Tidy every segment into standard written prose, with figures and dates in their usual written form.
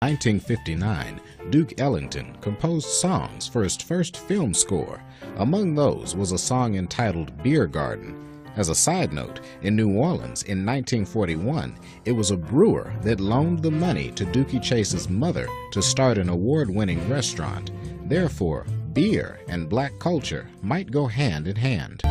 1959, Duke Ellington composed songs for his first film score. Among those was a song entitled Beer Garden. As a side note, in New Orleans in 1941, it was a brewer that loaned the money to Dookie Chase's mother to start an award-winning restaurant. Therefore, beer and black culture might go hand in hand.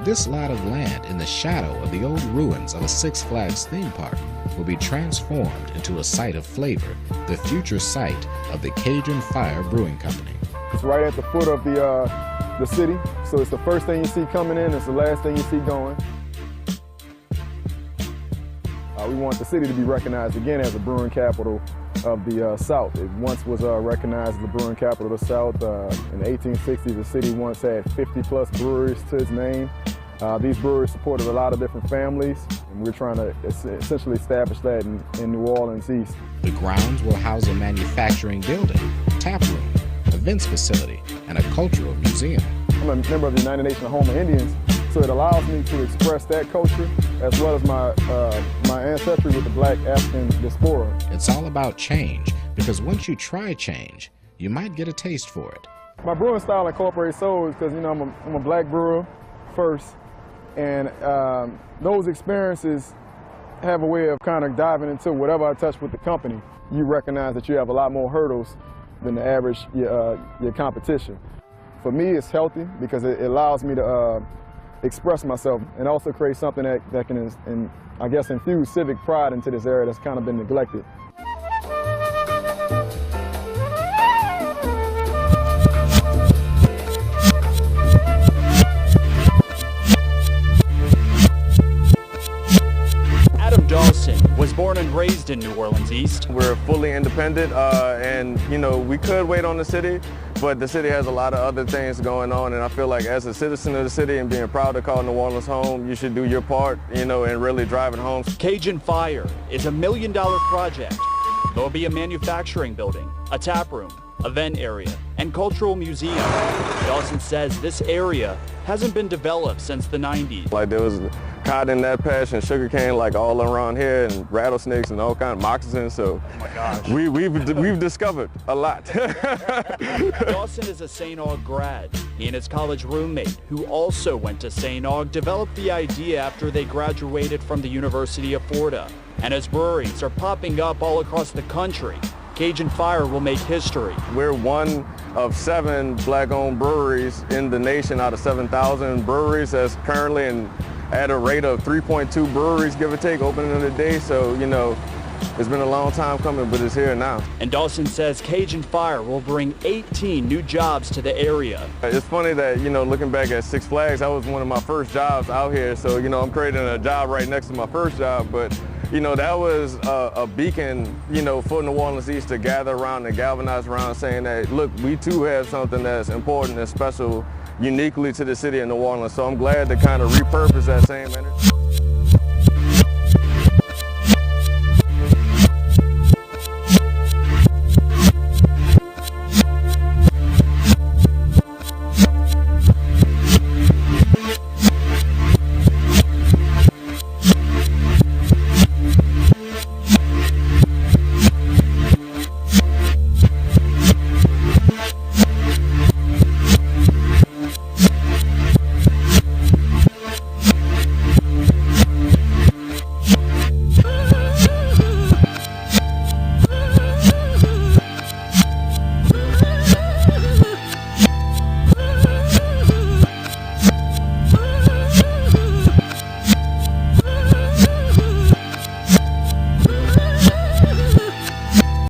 This lot of land in the shadow of the old ruins of a Six Flags theme park will be transformed into a site of flavor, the future site of the Cajun Fire Brewing Company. It's right at the foot of the city, so it's the first thing you see coming in, it's the last thing you see going. We want the city to be recognized again as the brewing capital of the South. It once was recognized as the brewing capital of the South. In the 1860s, the city once had 50+ breweries to its name. These breweries supported a lot of different families, and we're trying to essentially establish that in New Orleans East. The grounds will house a manufacturing building, tap room, events facility, and a cultural museum. I'm a member of the United Nations of Homo Indians, so it allows me to express that culture as well as my ancestry with the black African diaspora. It's all about change, because once you try change, you might get a taste for it. My brewing style incorporates souls because, you know, I'm a black brewer first, and those experiences have a way of kind of diving into whatever I touch with the company. You recognize that you have a lot more hurdles than the average your competition. For me, it's healthy because it allows me to express myself and also create something that can, I guess, infuse civic pride into this area that's kind of been neglected. Dawson was born and raised in New Orleans East. We're fully independent and, you know, we could wait on the city, but the city has a lot of other things going on, and I feel like as a citizen of the city and being proud to call New Orleans home, you should do your part, you know, and really drive it home. Cajun Fire is a $1 million project. There will be a manufacturing building, a tap room, event area, and cultural museum. Dawson says this area hasn't been developed since the 90s. Like there was cotton in that patch and sugarcane like all around here, and rattlesnakes and all kinds of moccasins, so oh my gosh. We've discovered a lot. Dawson is a St. Aug grad. He and his college roommate, who also went to St. Aug, developed the idea after they graduated from the University of Florida. And as breweries are popping up all across the country, Cajun Fire will make history. We're one of 7 black-owned breweries in the nation out of 7,000 breweries that's currently at a rate of 3.2 breweries, give or take, opening in a day. So, you know, it's been a long time coming, but it's here now. And Dawson says Cajun Fire will bring 18 new jobs to the area. It's funny that, you know, looking back at Six Flags, that was one of my first jobs out here. So, you know, I'm creating a job right next to my first job, but you know, that was a beacon, you know, for New Orleans East to gather around and galvanize around, saying that, look, we too have something that's important and special uniquely to the city of New Orleans. So I'm glad to kind of repurpose that same energy.